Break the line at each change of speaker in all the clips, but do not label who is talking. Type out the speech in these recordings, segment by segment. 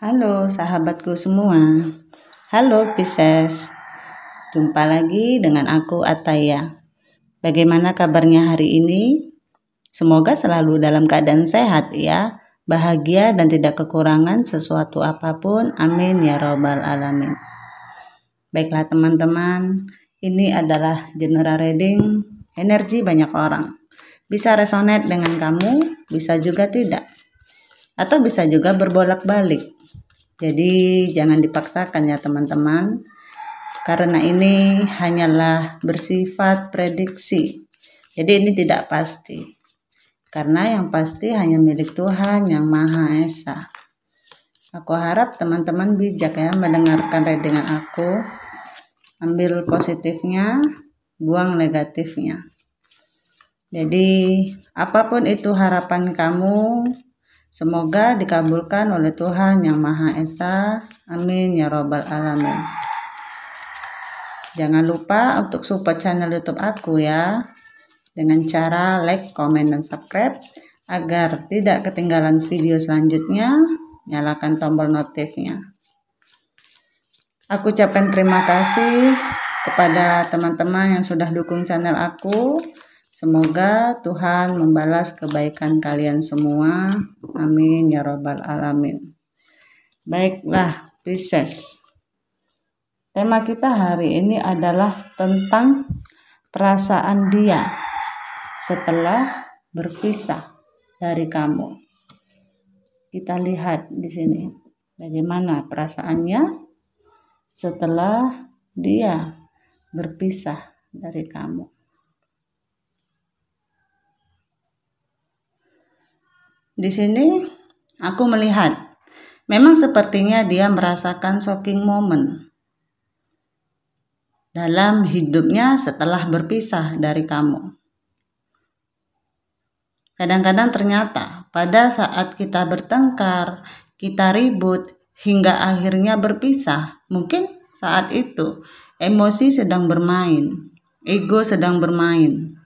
Halo sahabatku semua. Halo Pisces. Jumpa lagi dengan aku Ataya. Bagaimana kabarnya hari ini? Semoga selalu dalam keadaan sehat ya, bahagia dan tidak kekurangan sesuatu apapun. Amin ya robbal alamin. Baiklah teman-teman, ini adalah general reading energi banyak orang. Bisa resonate dengan kamu, bisa juga tidak. Atau bisa juga berbolak-balik. Jadi jangan dipaksakan ya teman-teman, karena ini hanyalah bersifat prediksi. Jadi ini tidak pasti, karena yang pasti hanya milik Tuhan yang Maha Esa. Aku harap teman-teman bijak ya mendengarkan readingan aku. Ambil positifnya, buang negatifnya. Jadi apapun itu harapan kamu, semoga dikabulkan oleh Tuhan yang Maha Esa. Amin ya robbal alamin. Jangan lupa untuk support channel YouTube aku ya, dengan cara like, comment, dan subscribe agar tidak ketinggalan video selanjutnya. Nyalakan tombol notifnya. Aku ucapkan terima kasih kepada teman-teman yang sudah dukung channel aku. Semoga Tuhan membalas kebaikan kalian semua. Amin ya robbal alamin. Baiklah Pisces. Tema kita hari ini adalah tentang perasaan dia setelah berpisah dari kamu. Kita lihat di sini bagaimana perasaannya setelah dia berpisah dari kamu. Di sini aku melihat memang sepertinya dia merasakan shocking moment dalam hidupnya setelah berpisah dari kamu. Kadang-kadang ternyata pada saat kita bertengkar, kita ribut hingga akhirnya berpisah, mungkin saat itu emosi sedang bermain, ego sedang bermain.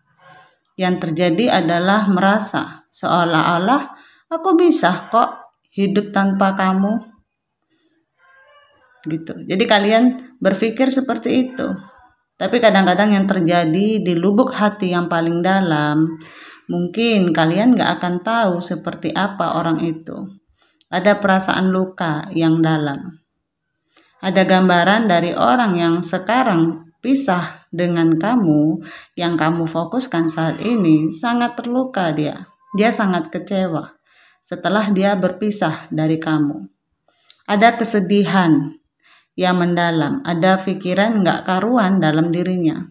Yang terjadi adalah merasa seolah-olah aku bisa kok hidup tanpa kamu. Gitu. Jadi kalian berpikir seperti itu. Tapi kadang-kadang yang terjadi di lubuk hati yang paling dalam, mungkin kalian gak akan tahu seperti apa orang itu. Ada perasaan luka yang dalam. Ada gambaran dari orang yang sekarang pisah dengan kamu, yang kamu fokuskan saat ini, sangat terluka dia. Dia sangat kecewa setelah dia berpisah dari kamu. Ada kesedihan yang mendalam, ada pikiran gak karuan dalam dirinya.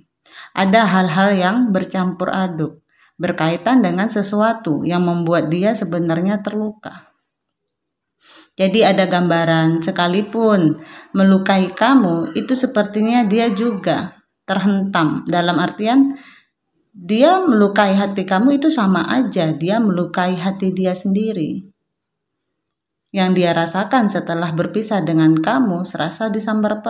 Ada hal-hal yang bercampur aduk, berkaitan dengan sesuatu yang membuat dia sebenarnya terluka. Jadi ada gambaran sekalipun melukai kamu, itu sepertinya dia juga terhentam. Dalam artian dia melukai hati kamu itu sama aja dia melukai hati dia sendiri. Yang dia rasakan setelah berpisah dengan kamu serasa disambar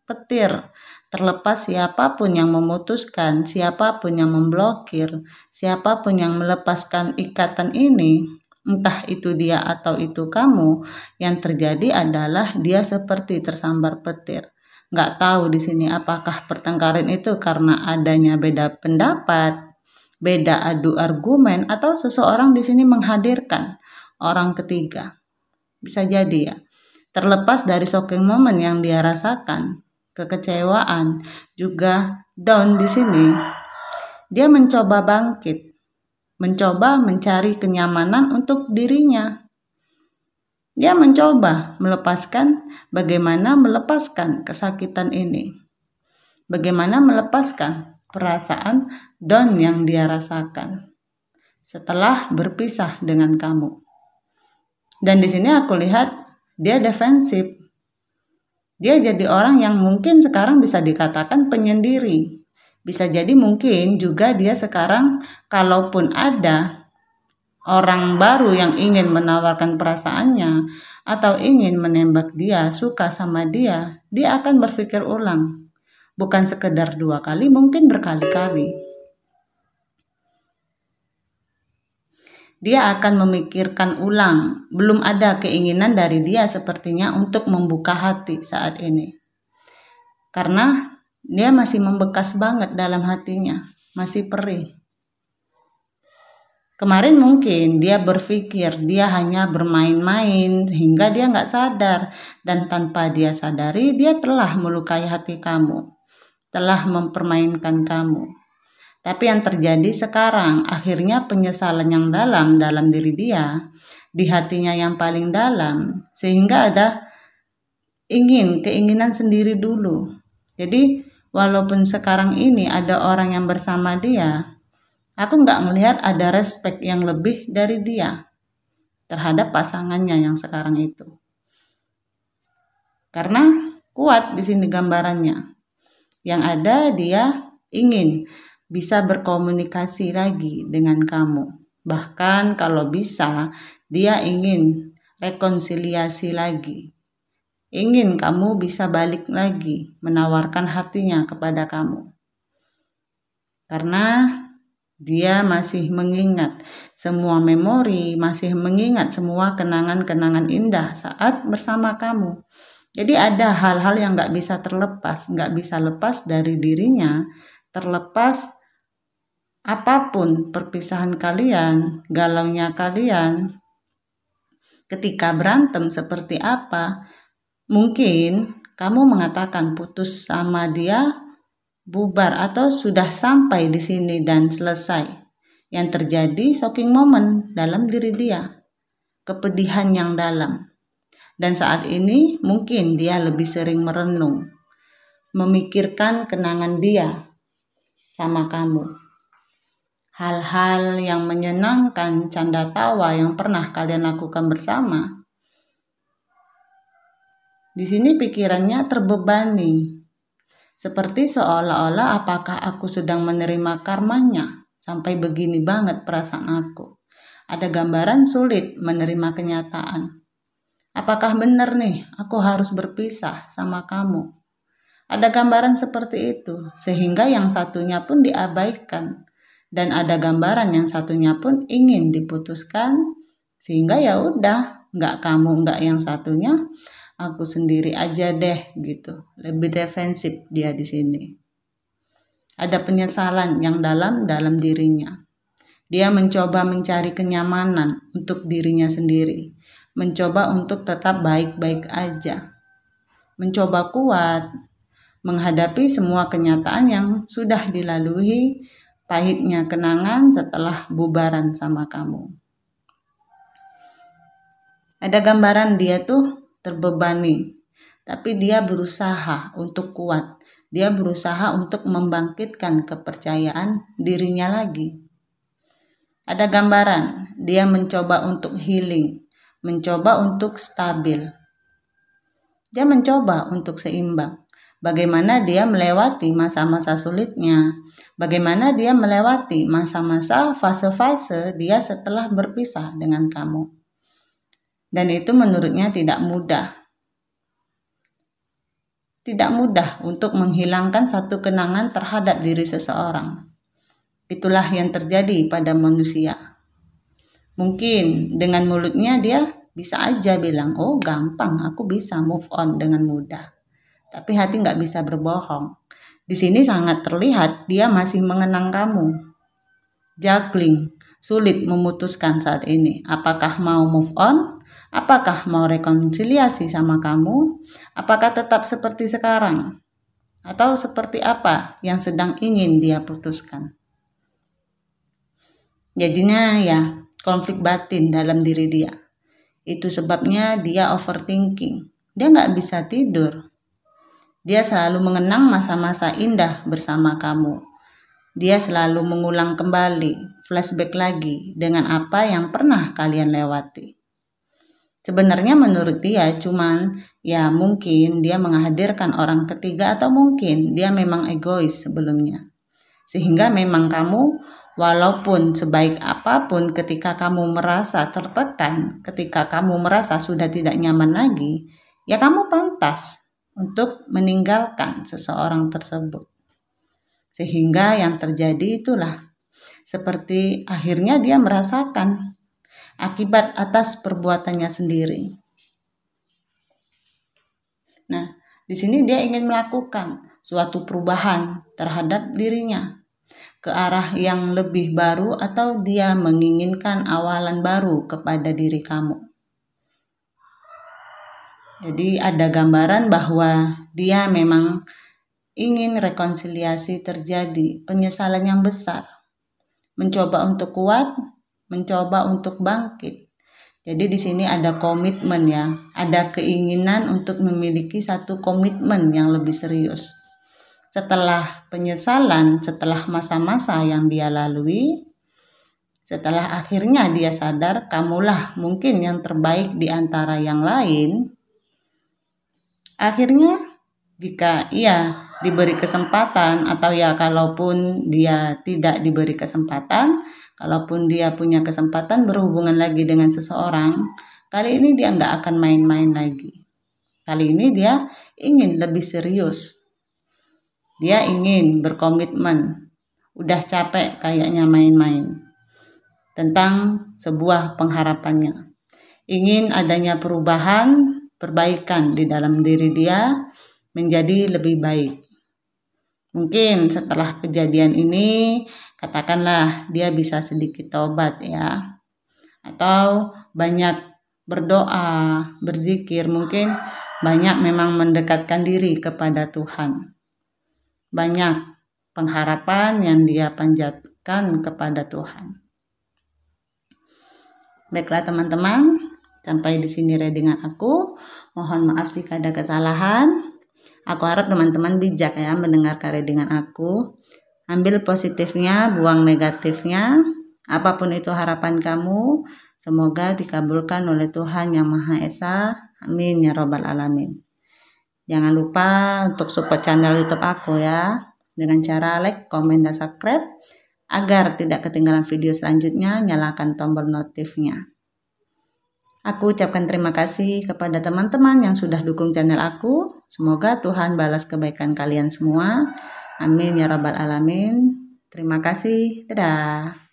petir. Terlepas siapapun yang memutuskan, siapapun yang memblokir, siapapun yang melepaskan ikatan ini, entah itu dia atau itu kamu, yang terjadi adalah dia seperti tersambar petir. Nggak tahu di sini apakah pertengkaran itu karena adanya beda pendapat, beda adu argumen, atau seseorang di sini menghadirkan orang ketiga. Bisa jadi ya. Terlepas dari shocking moment yang dia rasakan, kekecewaan, juga down di sini, dia mencoba bangkit. Mencoba mencari kenyamanan untuk dirinya. Dia mencoba bagaimana melepaskan kesakitan ini. Bagaimana melepaskan perasaan down yang dia rasakan setelah berpisah dengan kamu. Dan di sini aku lihat dia defensif. Dia jadi orang yang mungkin sekarang bisa dikatakan penyendiri. Bisa jadi mungkin juga dia sekarang kalaupun ada orang baru yang ingin menawarkan perasaannya atau ingin menembak dia, suka sama dia, dia akan berpikir ulang. Bukan sekedar 2 kali, mungkin berkali-kali. dia akan memikirkan ulang. Belum ada keinginan dari dia sepertinya untuk membuka hati saat ini. Karena dia masih membekas banget dalam hatinya, masih perih. Kemarin mungkin dia berpikir dia hanya bermain-main sehingga dia nggak sadar. Dan tanpa dia sadari, dia telah melukai hati kamu, telah mempermainkan kamu. Tapi yang terjadi sekarang, akhirnya penyesalan yang dalam diri dia, di hatinya yang paling dalam, sehingga ada keinginan sendiri dulu. Jadi walaupun sekarang ini ada orang yang bersama dia, aku nggak melihat ada respect yang lebih dari dia terhadap pasangannya yang sekarang itu. Karena kuat di sini gambarannya. Yang ada dia ingin bisa berkomunikasi lagi dengan kamu. Bahkan kalau bisa, dia ingin rekonsiliasi lagi. Ingin kamu bisa balik lagi, menawarkan hatinya kepada kamu. Karena dia masih mengingat semua memori, masih mengingat semua kenangan-kenangan indah saat bersama kamu. Jadi ada hal-hal yang gak bisa terlepas, gak bisa lepas dari dirinya, terlepas apapun perpisahan kalian, galaunya kalian, ketika berantem seperti apa, mungkin kamu mengatakan putus sama dia, bubar, atau sudah sampai di sini dan selesai. Yang terjadi shocking moment dalam diri dia, kepedihan yang dalam. Dan saat ini mungkin dia lebih sering merenung, memikirkan kenangan dia sama kamu. Hal-hal yang menyenangkan, canda tawa yang pernah kalian lakukan bersama. Di sini pikirannya terbebani. Seperti seolah-olah apakah aku sedang menerima karmanya? Sampai begini banget perasaan aku. Ada gambaran sulit menerima kenyataan. Apakah benar nih aku harus berpisah sama kamu? Ada gambaran seperti itu, sehingga yang satunya pun diabaikan. Dan ada gambaran yang satunya pun ingin diputuskan, sehingga ya udah, nggak kamu, nggak yang satunya, aku sendiri aja deh gitu. Lebih defensif dia di sini. Ada penyesalan yang dalam dirinya. Dia mencoba mencari kenyamanan untuk dirinya sendiri, mencoba untuk tetap baik-baik aja, mencoba kuat menghadapi semua kenyataan yang sudah dilalui. Pahitnya kenangan setelah bubaran sama kamu. Ada gambaran dia tuh terbebani, tapi dia berusaha untuk kuat. Dia berusaha untuk membangkitkan kepercayaan dirinya lagi. Ada gambaran dia mencoba untuk healing, mencoba untuk stabil. Dia mencoba untuk seimbang. Bagaimana dia melewati masa-masa sulitnya, bagaimana dia melewati masa-masa fase-fase dia setelah berpisah dengan kamu. Dan itu menurutnya tidak mudah. Tidak mudah untuk menghilangkan satu kenangan terhadap diri seseorang. Itulah yang terjadi pada manusia. Mungkin dengan mulutnya dia bisa aja bilang, oh gampang, aku bisa move on dengan mudah. Tapi hati nggak bisa berbohong. Di sini sangat terlihat dia masih mengenang kamu. Juggling, sulit memutuskan saat ini. Apakah mau move on? Apakah mau rekonsiliasi sama kamu? Apakah tetap seperti sekarang? Atau seperti apa yang sedang ingin dia putuskan? Jadinya ya konflik batin dalam diri dia. Itu sebabnya dia overthinking. Dia nggak bisa tidur. Dia selalu mengenang masa-masa indah bersama kamu. Dia selalu mengulang kembali, flashback lagi dengan apa yang pernah kalian lewati. Sebenarnya menurut dia cuman ya mungkin dia menghadirkan orang ketiga atau mungkin dia memang egois sebelumnya. Sehingga memang kamu walaupun sebaik apapun ketika kamu merasa tertekan, ketika kamu merasa sudah tidak nyaman lagi, ya kamu pantas untuk meninggalkan seseorang tersebut. Sehingga yang terjadi itulah seperti akhirnya dia merasakan akibat atas perbuatannya sendiri. Nah, di sini dia ingin melakukan suatu perubahan terhadap dirinya ke arah yang lebih baru, atau dia menginginkan awalan baru kepada diri kamu. Jadi ada gambaran bahwa dia memang ingin rekonsiliasi terjadi, penyesalan yang besar, mencoba untuk kuat, mencoba untuk bangkit. Jadi di sini ada komitmen ya, ada keinginan untuk memiliki satu komitmen yang lebih serius. Setelah penyesalan, setelah masa-masa yang dia lalui, setelah akhirnya dia sadar kamulah mungkin yang terbaik di antara yang lain, akhirnya jika ia diberi kesempatan, atau ya kalaupun dia tidak diberi kesempatan, kalaupun dia punya kesempatan berhubungan lagi dengan seseorang, kali ini dia nggak akan main-main lagi. Kali ini dia ingin lebih serius. Dia ingin berkomitmen. Udah capek kayaknya main-main. Tentang sebuah pengharapannya. Ingin adanya perubahan, perbaikan di dalam diri dia menjadi lebih baik. Mungkin setelah kejadian ini, katakanlah dia bisa sedikit tobat ya. Atau banyak berdoa, berzikir, mungkin banyak memang mendekatkan diri kepada Tuhan. Banyak pengharapan yang dia panjatkan kepada Tuhan. Baiklah teman-teman, sampai di sini readingan aku. Mohon maaf jika ada kesalahan. Aku harap teman-teman bijak ya mendengarkan readingan aku. Ambil positifnya, buang negatifnya. Apapun itu harapan kamu, semoga dikabulkan oleh Tuhan Yang Maha Esa. Amin ya robbal alamin. Jangan lupa untuk support channel YouTube aku ya, dengan cara like, komen, dan subscribe. Agar tidak ketinggalan video selanjutnya, nyalakan tombol notifnya. Aku ucapkan terima kasih kepada teman-teman yang sudah dukung channel aku. Semoga Tuhan balas kebaikan kalian semua. Amin ya rabbal alamin. Terima kasih. Dadah.